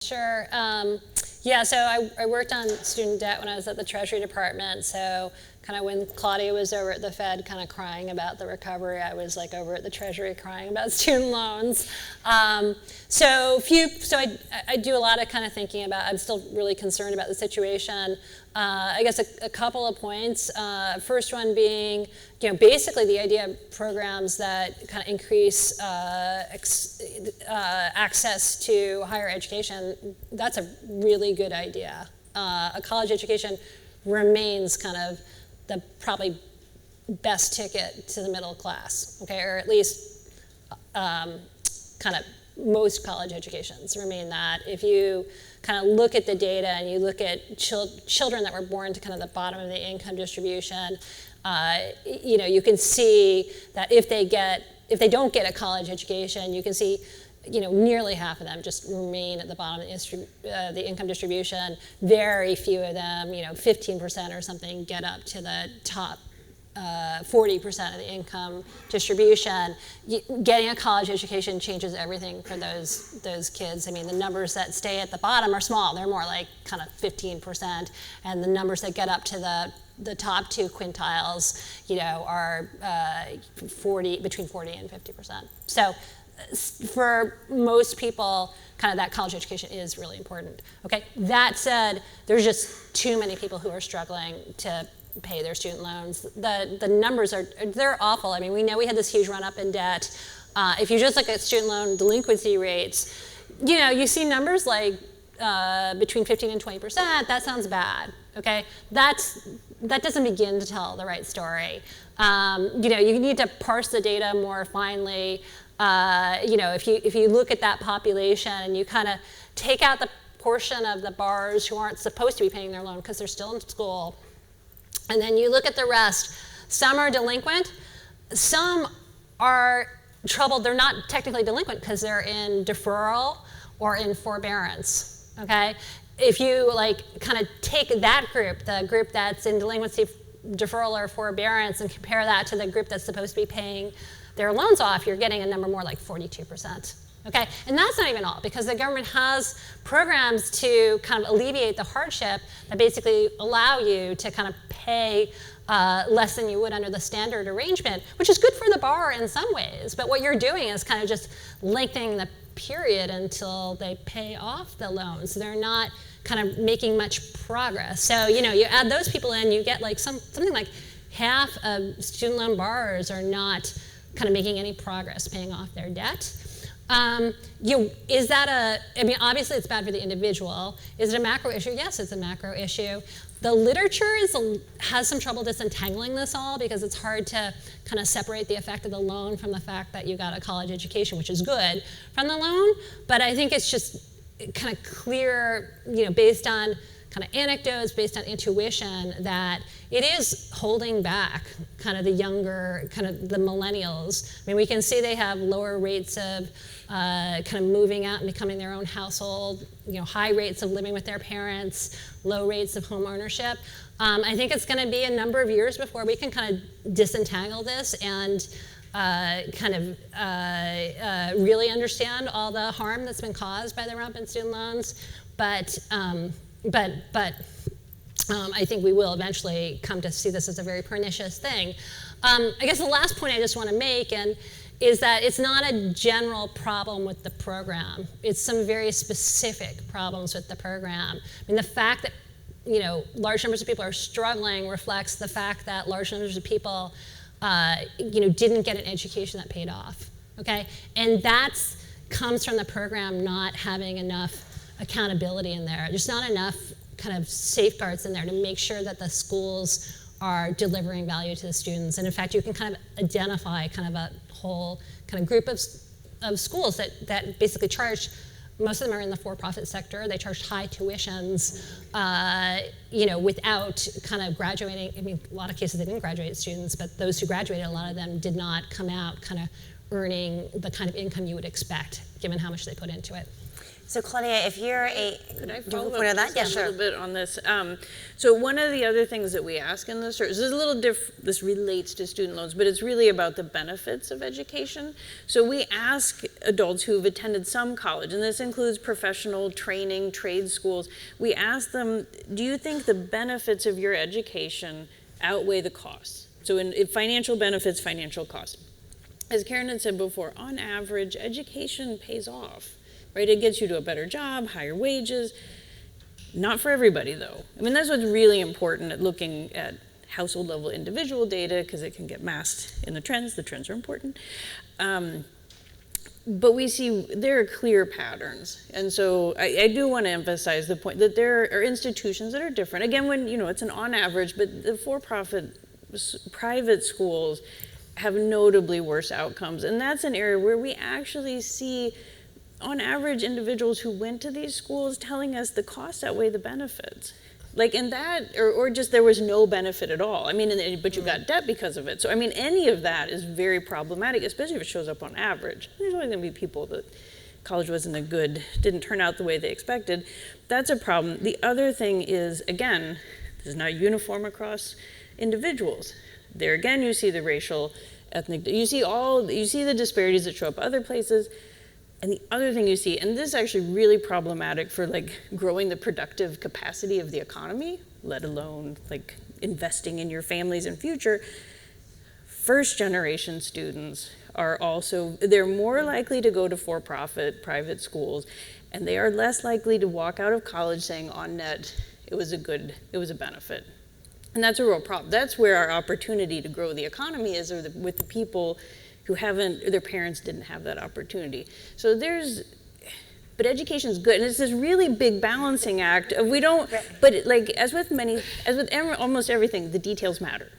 Sure. Yeah, so I worked on student debt when I was at the Treasury Department. So kind of when Claudia was over at the Fed kind of crying about the recovery, I was like over at the Treasury crying about student loans. So I do a lot of kind of thinking about, I'm still really concerned about the situation. I guess a couple of points. First one being, basically the idea of programs that kind of increase access to higher education, that's a really good idea. A college education remains kind of the probably best ticket to the middle class, okay, or at least kind of most college educations remain that. If you kind of look at the data and you look at children that were born to kind of the bottom of the income distribution, you can see that if they don't get a college education, you can see nearly half of them just remain at the bottom of the income distribution. Very few of them, 15% or something, get up to the top 40% of the income distribution. Getting a college education changes everything for those kids. I mean, the numbers that stay at the bottom are small. They're more like kind of 15%, and the numbers that get up to the top two quintiles, are between 40 and 50%. So for most people, kind of that college education is really important. Okay, that said, there's just too many people who are struggling to pay their student loans. The numbers they're awful. I mean, we know we had this huge run up in debt. If you just look at student loan delinquency rates, you see numbers like between 15 and 20%. That sounds bad. Okay, that doesn't begin to tell the right story. You need to parse the data more finely. If you look at that population and you kind of take out the portion of the borrowers who aren't supposed to be paying their loan because they're still in school, and then you look at the rest, some are delinquent, some are troubled. They're not technically delinquent because they're in deferral or in forbearance, okay? If you kind of take that group, the group that's in delinquency, deferral, or forbearance, and compare that to the group that's supposed to be paying their loans off, you're getting a number more like 42%. Okay, and that's not even all, because the government has programs to kind of alleviate the hardship that basically allow you to kind of pay less than you would under the standard arrangement, which is good for the borrower in some ways. But what you're doing is kind of just lengthening the period until they pay off the loans. They're not kind of making much progress. So you add those people in, you get like something like half of student loan borrowers are not kind of making any progress paying off their debt. Is that obviously it's bad for the individual. Is it a macro issue? Yes, it's a macro issue. The literature has some trouble disentangling this all because it's hard to kind of separate the effect of the loan from the fact that you got a college education, which is good, from the loan. But I think it's just kind of clear, based on kind of anecdotes, based on intuition, that it is holding back kind of the younger, kind of the millennials. I mean, we can see they have lower rates of kind of moving out and becoming their own household, high rates of living with their parents, low rates of home ownership. I think it's going to be a number of years before we can kind of disentangle this and kind of really understand all the harm that's been caused by the rampant student loans. But I think we will eventually come to see this as a very pernicious thing. I guess the last point I just want to make is that it's not a general problem with the program. It's some very specific problems with the program. I mean, the fact that large numbers of people are struggling reflects the fact that large numbers of people didn't get an education that paid off. Okay, and that comes from the program not having enough accountability in there. There's not enough kind of safeguards in there to make sure that the schools are delivering value to the students. And in fact, you can kind of identify kind of a whole kind of group of schools that basically charge, most of them are in the for-profit sector, they charged high tuitions, without kind of graduating. I mean, a lot of cases they didn't graduate students, but those who graduated, a lot of them did not come out kind of earning the kind of income you would expect, given how much they put into it. So Claudia, if you're Could I follow point on that? up Yeah, a sure. little bit on this? So one of the other things that we ask in the search, this is a little this relates to student loans, but it's really about the benefits of education. So we ask adults who have attended some college, and this includes professional training, trade schools. We ask them, do you think the benefits of your education outweigh the costs? So in financial benefits, financial costs. As Karen had said before, on average, education pays off. Right? It gets you to a better job, higher wages. Not for everybody, though. I mean, that's what's really important at looking at household level individual data, because it can get masked in the trends. The trends are important. But we see there are clear patterns. And so I do want to emphasize the point that there are institutions that are different. Again, when, it's an on average, but the for-profit private schools have notably worse outcomes. And that's an area where we actually see, on average, individuals who went to these schools telling us the costs outweigh the benefits. Like in that, or just there was no benefit at all. I mean, but you got debt because of it. So, I mean, any of that is very problematic, especially if it shows up on average. There's always going to be people that college didn't turn out the way they expected. That's a problem. The other thing is, again, this is not uniform across individuals. There again, you see the racial, ethnic, you see the disparities that show up other places. And the other thing you see, and this is actually really problematic for growing the productive capacity of the economy, let alone investing in your families and future, first generation students are also, they're more likely to go to for-profit private schools, and they are less likely to walk out of college saying on net, it was a benefit. And that's a real problem. That's where our opportunity to grow the economy is, with the people who their parents didn't have that opportunity. So but education's good, and it's this really big balancing act of but as with almost everything, the details matter,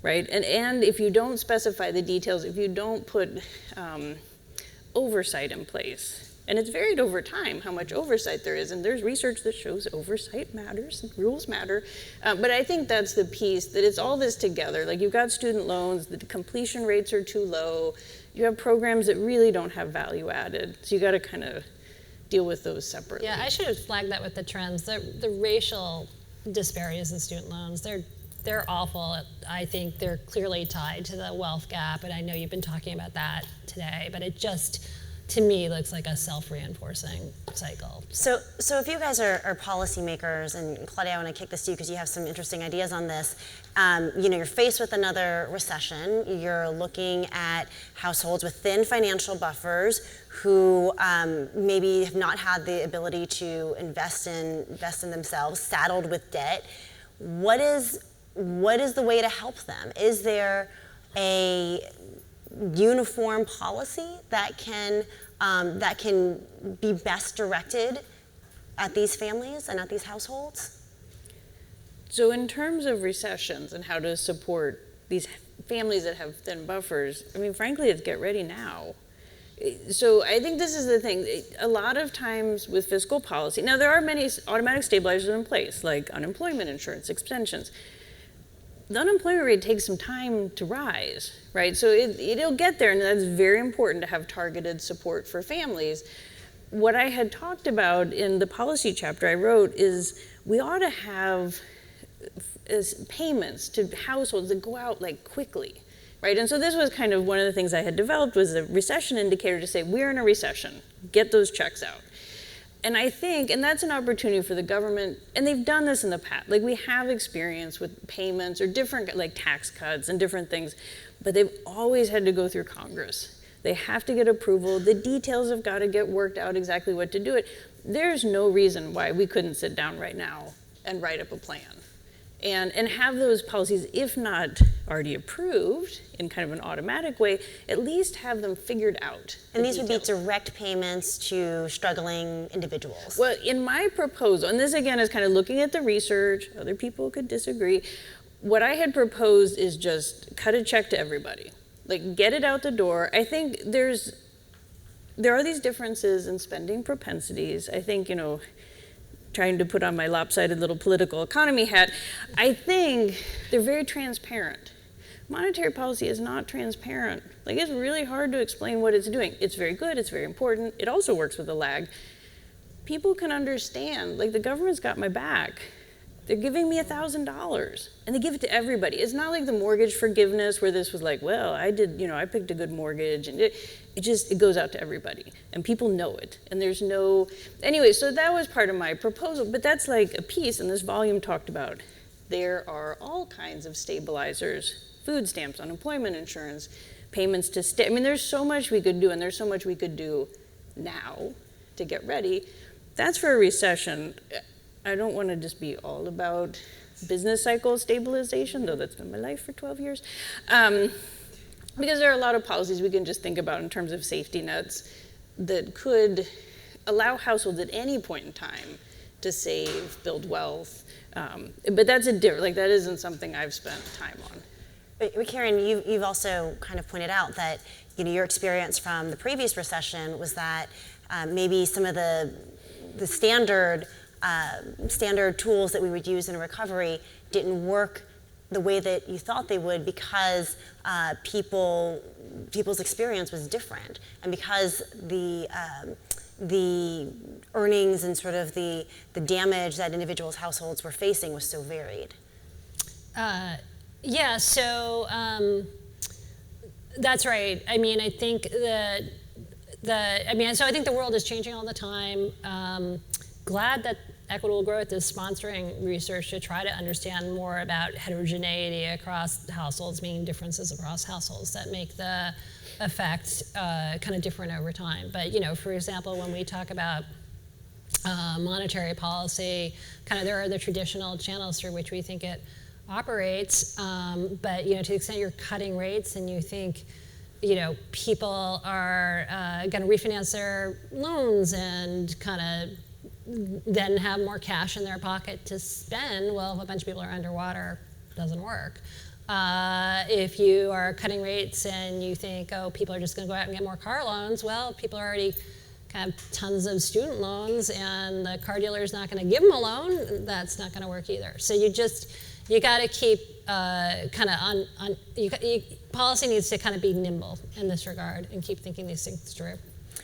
right? And if you don't specify the details, if you don't put oversight in place, and it's varied over time how much oversight there is, and there's research that shows oversight matters, rules matter, but I think that's the piece, that it's all this together. You've got student loans, the completion rates are too low, you have programs that really don't have value added, so you got to kind of deal with those separately. Yeah, I should have flagged that with the trends. The racial disparities in student loans, they're awful. I think they're clearly tied to the wealth gap, and I know you've been talking about that today, but it just, to me, looks like a self-reinforcing cycle. So if you guys are policymakers, and Claudia, I want to kick this to you because you have some interesting ideas on this. You're faced with another recession. You're looking at households with thin financial buffers who maybe have not had the ability to invest in themselves, saddled with debt. What is the way to help them? Is there a uniform policy that can be best directed at these families and at these households? So in terms of recessions and how to support these families that have thin buffers, I mean, frankly, it's get ready now. So I think this is the thing. A lot of times with fiscal policy, now there are many automatic stabilizers in place, like unemployment insurance, extensions. The unemployment rate takes some time to rise, right? So it'll get there, and that's very important to have targeted support for families. What I had talked about in the policy chapter I wrote is we ought to have payments to households that go out quickly, right? And so this was kind of one of the things I had developed was a recession indicator to say, we're in a recession, get those checks out. And I think, and that's an opportunity for the government, and they've done this in the past. We have experience with payments or different tax cuts and different things, but they've always had to go through Congress. They have to get approval. The details have got to get worked out exactly what to do it. There's no reason why we couldn't sit down right now and write up a plan and have those policies, if not already approved in kind of an automatic way, at least have them figured out. And these would be direct payments to struggling individuals. Well, in my proposal, and this again is kind of looking at the research, other people could disagree, what I had proposed is just cut a check to everybody. Get it out the door. I think there are these differences in spending propensities. I think, trying to put on my lopsided little political economy hat, I think they're very transparent. Monetary policy is not transparent. It's really hard to explain what it's doing. It's very good, it's very important. It also works with a lag. people can understand, like the government's got my back. They're giving me $1,000 and they give it to everybody. It's not like the mortgage forgiveness where this was like, well, I picked a good mortgage, and it goes out to everybody and people know it. And there's no, anyway, so that was part of my proposal, but that's like a piece, and this volume talked about there are all kinds of stabilizers, food stamps, unemployment insurance, payments to stay. I mean, there's so much we could do, and there's so much we could do now to get ready. That's for a recession. I don't want to just be all about business cycle stabilization, though that's been my life for 12 years. Because there are a lot of policies we can just think about in terms of safety nets that could allow households at any point in time to save, build wealth. But that's that isn't something I've spent time on. But Karen, you've also kind of pointed out that your experience from the previous recession was that maybe some of the standard tools that we would use in a recovery didn't work the way that you thought they would, because people's experience was different, and because the earnings and sort of the damage that individuals' households were facing was so varied. Yeah, so that's right. I mean, I think so I think the world is changing all the time. Glad that Equitable Growth is sponsoring research to try to understand more about heterogeneity across households, meaning differences across households that make the effect kind of different over time. But for example, when we talk about monetary policy, kind of there are the traditional channels through which we think it operates. But to the extent you're cutting rates and you think people are going to refinance their loans and kind of then have more cash in their pocket to spend, well, if a bunch of people are underwater, it doesn't work. If you are cutting rates and you think, oh, people are just going to go out and get more car loans, well, people are already kind of tons of student loans and the car dealer is not going to give them a loan, that's not going to work either. So you got to keep kind of policy needs to kind of be nimble in this regard and keep thinking these things through.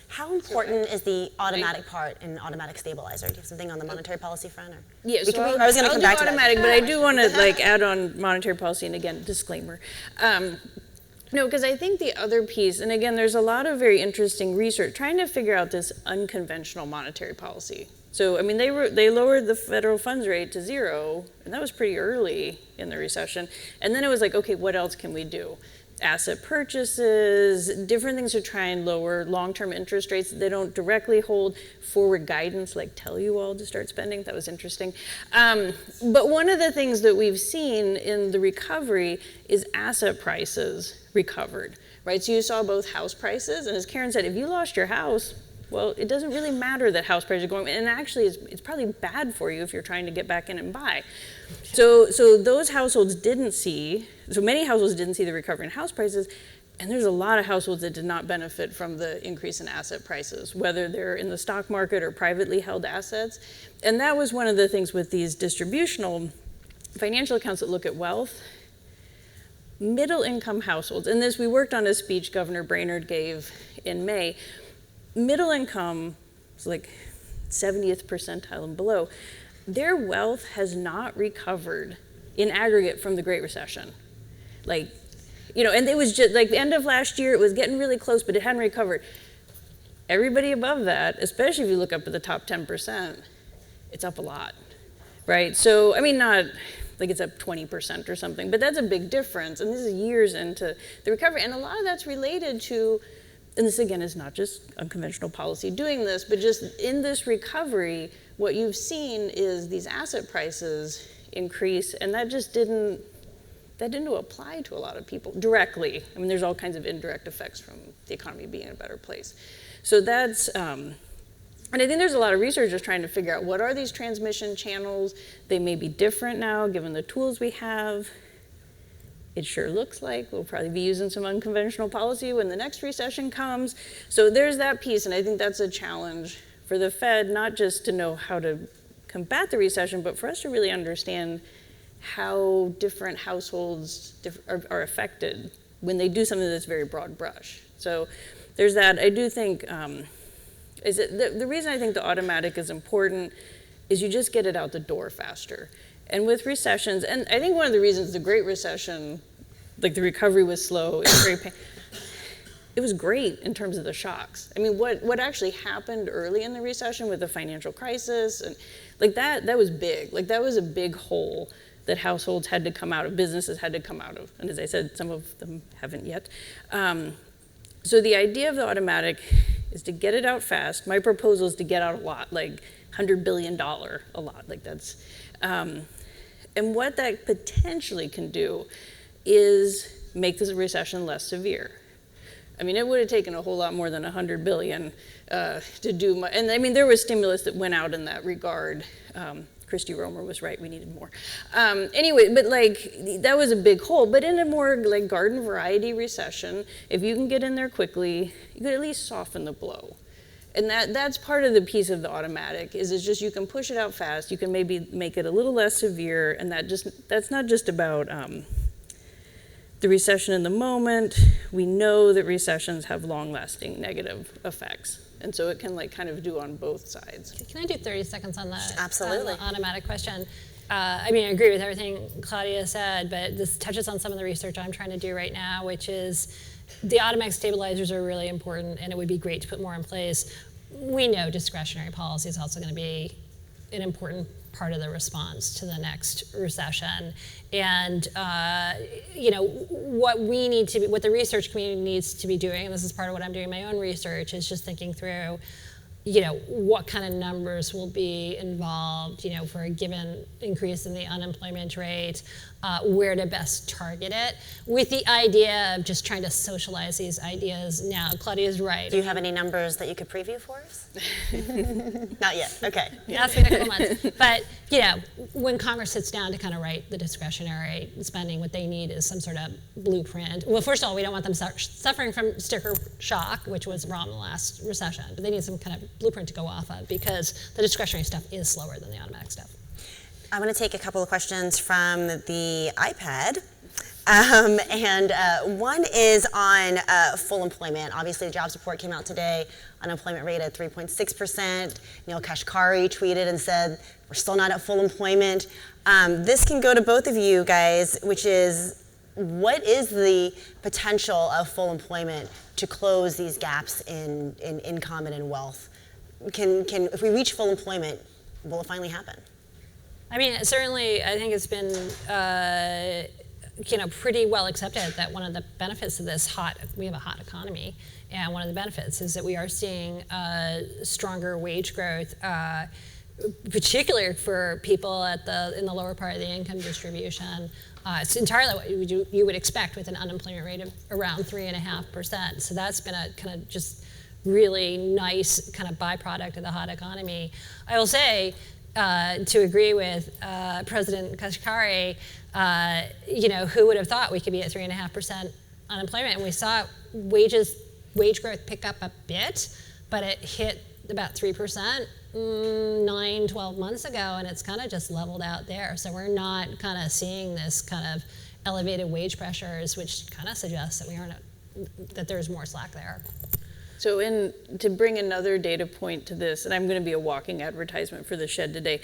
How important is the automatic part in automatic stabilizer? Do you have something on the monetary policy front? Or? Yeah, so I was going to come back to automatic, that. But I do want to add on monetary policy, and again, disclaimer. No, because I think the other piece, and again, there's a lot of very interesting research trying to figure out this unconventional monetary policy. So, I mean, they lowered the federal funds rate to 0, and that was pretty early in the recession. And then it was like, okay, what else can we do? Asset purchases, different things to try and lower long-term interest rates. They don't directly hold forward guidance, like tell you all to start spending. That was interesting. But one of the things that we've seen in the recovery is asset prices recovered, right? So you saw both house prices, and as Karen said, if you lost your house, well, it doesn't really matter that house prices are going, and actually it's probably bad for you if you're trying to get back in and buy. So those households many households didn't see the recovery in house prices, and there's a lot of households that did not benefit from the increase in asset prices, whether they're in the stock market or privately held assets. And that was one of the things with these distributional financial accounts that look at wealth. Middle income households, and this we worked on a speech Governor Brainerd gave in May. Middle income is like 70th percentile and below. Their wealth has not recovered in aggregate from the Great Recession. And it was just like the end of last year, it was getting really close, but it hadn't recovered. Everybody above that, especially if you look up at the top 10%, it's up a lot, right? So, I mean, not like it's up 20% or something, but that's a big difference. And this is years into the recovery. And a lot of that's related to, and this again is not just unconventional policy doing this, but just in this recovery, what you've seen is these asset prices increase, and that didn't apply to a lot of people directly. I mean, there's all kinds of indirect effects from the economy being in a better place. So that's, and I think there's a lot of research just trying to figure out what are these transmission channels. They may be different now given the tools we have. It sure looks like we'll probably be using some unconventional policy when the next recession comes. So there's that piece, and I think that's a challenge for the Fed, not just to know how to combat the recession, but for us to really understand how different households are affected when they do something that's very broad brush. So there's that. I do think, is that the reason I think the automatic is important is you just get it out the door faster. And with recessions, and I think one of the reasons the Great Recession, like the recovery was slow, it was great in terms of the shocks. I mean, what actually happened early in the recession with the financial crisis, and like that was big. Like that was a big hole that households had to come out of, businesses had to come out of. And as I said, some of them haven't yet. So the idea of the automatic is to get it out fast. My proposal is to get out a lot, like $100 billion a lot, like that's, and what that potentially can do is make this recession less severe. I mean, it would have taken a whole lot more than $100 billion to do, and I mean, there was stimulus that went out in that regard. Christy Romer was right, we needed more. Anyway, but like, that was a big hole, but in a more like garden variety recession, if you can get in there quickly, you could at least soften the blow. And that's part of the piece of the automatic, is it's just you can push it out fast, you can maybe make it a little less severe, and that's not just about the recession in the moment. We know that recessions have long-lasting negative effects. And so it can like kind of do on both sides. Can I do 30 seconds on the, Absolutely. On the automatic question? I mean, I agree with everything Claudia said, but this touches on some of the research I'm trying to do right now, which is the automatic stabilizers are really important, and it would be great to put more in place. We know discretionary policy is also going to be an important part of the response to the next recession. And you know, what the research community needs to be doing, and this is part of what I'm doing in my own research, is just thinking through, you know, what kind of numbers will be involved, you know, for a given increase in the unemployment rate, where to best target it, with the idea of just trying to socialize these ideas now. Claudia's right. Do you have any numbers that you could preview for us? Not yet, okay. That's been a couple months. But, you know, when Congress sits down to kind of write the discretionary spending, what they need is some sort of blueprint. Well, first of all, we don't want them suffering from sticker shock, which was wrong in the last recession, but they need some kind of blueprint to go off of, because the discretionary stuff is slower than the automatic stuff. I'm going to take a couple of questions from the iPad. One is on full employment. Obviously, the jobs report came out today. Unemployment rate at 3.6%. Neil Kashkari tweeted and said, we're still not at full employment. This can go to both of you guys, which is, what is the potential of full employment to close these gaps in income and in wealth? If we reach full employment, will it finally happen? I mean, certainly, I think it's been you know, pretty well accepted that one of the benefits of this we have a hot economy, and one of the benefits is that we are seeing stronger wage growth, particularly for people in the lower part of the income distribution. It's entirely what you would expect with an unemployment rate of around 3.5%. So that's been a kind of just really nice kind of byproduct of the hot economy. I will say, to agree with President Kashkari, you know, who would have thought we could be at 3.5% unemployment? And we saw wage growth pick up a bit, but it hit about 3% 9-12 months ago, and it's kind of just leveled out there. So we're not kind of seeing this kind of elevated wage pressures, which kind of suggests that there's more slack there. So to bring another data point to this, and I'm going to be a walking advertisement for the shed today.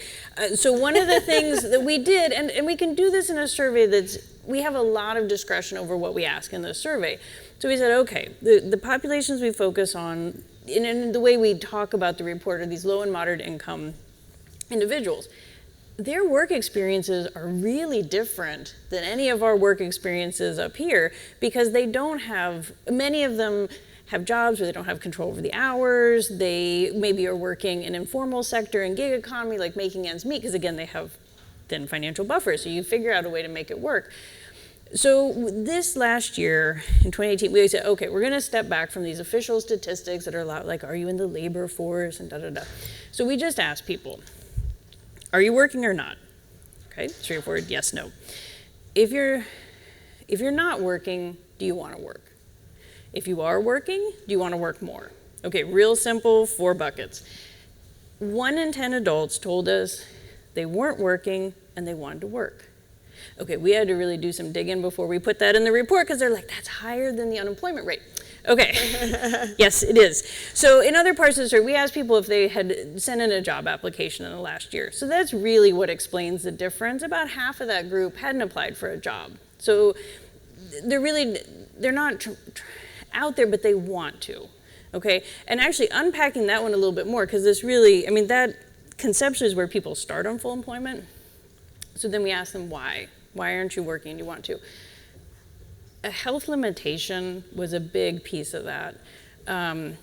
So one of the things that we did, and we can do this in a survey we have a lot of discretion over what we ask in the survey. So we said, okay, the populations we focus on, and the way we talk about the report are these low and moderate income individuals. Their work experiences are really different than any of our work experiences up here, because many of them have jobs where they don't have control over the hours. They maybe are working in informal sector and gig economy, like making ends meet, because again, they have thin financial buffers, so you figure out a way to make it work. So this last year, in 2018, we said, okay, we're gonna step back from these official statistics that are like, are you in the labor force and da-da-da. So we just asked people, are you working or not? Okay, straightforward, yes, no. If you're not working, do you wanna work? If you are working, do you want to work more? Okay, real simple, 4 buckets. 1 in 10 adults told us they weren't working and they wanted to work. Okay, we had to really do some digging before we put that in the report, because they're like, that's higher than the unemployment rate. Okay. Yes, it is. So in other parts of the survey, we asked people if they had sent in a job application in the last year. So that's really what explains the difference. About half of that group hadn't applied for a job. So they're not out there, but they want to. Okay. And actually unpacking that one a little bit more, because this really, I mean, that conceptually is where people start on full employment. So then we ask them why. Why aren't you working? You want to. A health limitation was a big piece of that. And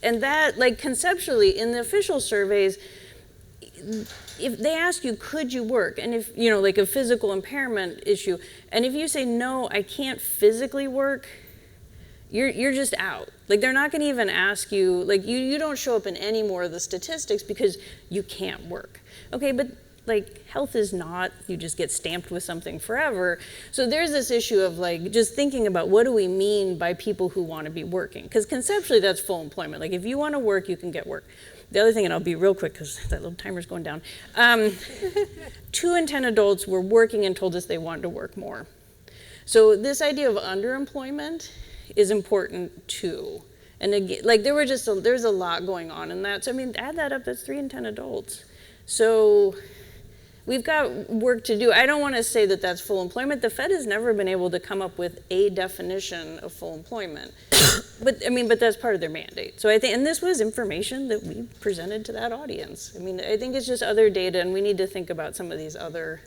that, like conceptually, in the official surveys, if they ask you, could you work? And if, you know, like a physical impairment issue, and if you say, no, I can't physically work, you're just out. Like they're not gonna even ask you, like you don't show up in any more of the statistics because you can't work. Okay, but like health is not, you just get stamped with something forever. So there's this issue of like just thinking about what do we mean by people who want to be working? Because conceptually that's full employment. Like if you want to work, you can get work. The other thing, and I'll be real quick because that little timer's going down. 2 in 10 adults were working and told us they wanted to work more. So this idea of underemployment is important too. And again, like there's a lot going on in that. So I mean, add that up, that's 3 in 10 adults. So we've got work to do. I don't want to say that that's full employment. The Fed has never been able to come up with a definition of full employment. But that's part of their mandate. So I think, and this was information that we presented to that audience. I mean, I think it's just other data, and we need to think about some of these other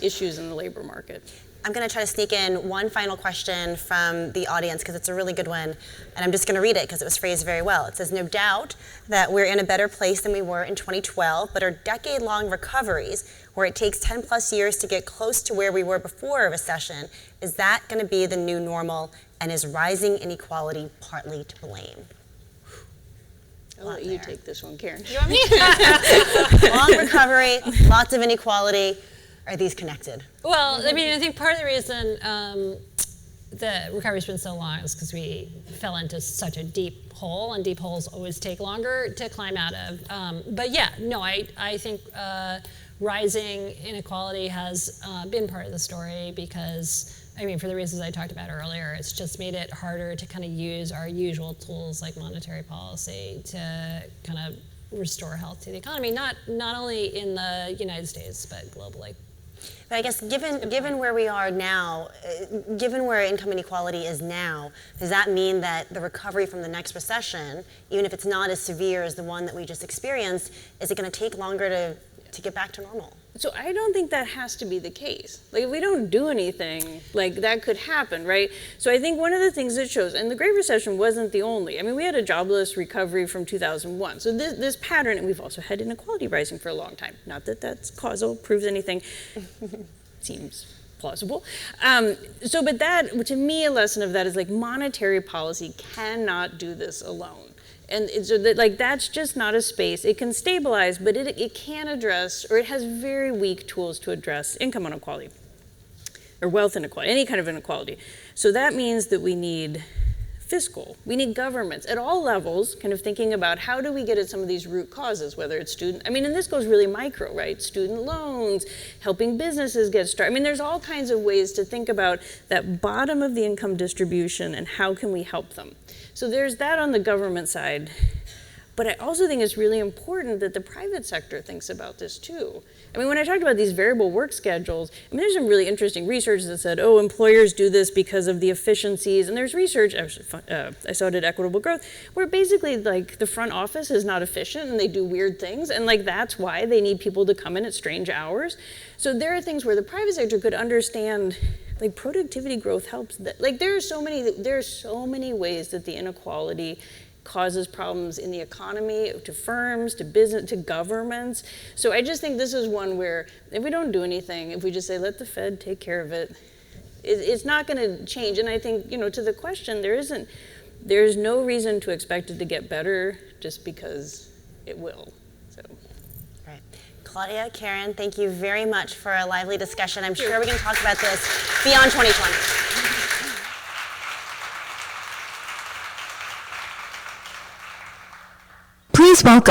issues in the labor market. I'm going to try to sneak in one final question from the audience because it's a really good one, and I'm just going to read it because it was phrased very well. It says, no doubt that we're in a better place than we were in 2012, but our decade-long recoveries, where it takes 10 plus years to get close to where we were before a recession, is that going to be the new normal, and is rising inequality partly to blame? I'll let you take this one, Karen. You want me? Long recovery, lots of inequality. Are these connected? Well, I mean, I think part of the reason the recovery's been so long is because we fell into such a deep hole, and deep holes always take longer to climb out of. But yeah, no, I think rising inequality has been part of the story because, I mean, for the reasons I talked about earlier, it's just made it harder to kind of use our usual tools like monetary policy to kind of restore health to the economy, not only in the United States, but globally. But I guess given where we are now, given where income inequality is now, does that mean that the recovery from the next recession, even if it's not as severe as the one that we just experienced, is it going to take longer to get back to normal? So I don't think that has to be the case. Like if we don't do anything, like that could happen, right? So I think one of the things that shows, and the Great Recession wasn't the only, I mean, we had a jobless recovery from 2001. So this pattern, and we've also had inequality rising for a long time. Not that that's causal, proves anything, seems plausible. But that, to me, a lesson of that is like monetary policy cannot do this alone. And so that's just not a space. It can stabilize, but it can't address, or it has very weak tools to address income inequality or wealth inequality, any kind of inequality. So that means that we need fiscal. We need governments at all levels kind of thinking about how do we get at some of these root causes, whether it's and this goes really micro, right? Student loans, helping businesses get started. I mean, there's all kinds of ways to think about that bottom of the income distribution and how can we help them. So there's that on the government side. But I also think it's really important that the private sector thinks about this too. I mean, when I talked about these variable work schedules, I mean, there's some really interesting research that said, oh, employers do this because of the efficiencies. And there's research, I saw it at Equitable Growth, where basically like the front office is not efficient and they do weird things. And like that's why they need people to come in at strange hours. So there are things where the private sector could understand like productivity growth helps. Like there are so many ways that the inequality causes problems in the economy, to firms, to business, to governments. So I just think this is one where if we don't do anything, if we just say let the Fed take care of it, it's not going to change. And I think, to the question, there's no reason to expect it to get better just because it will. So. Right. Claudia, Karen, thank you very much for a lively discussion. I'm sure we can talk about this beyond 2020. Please welcome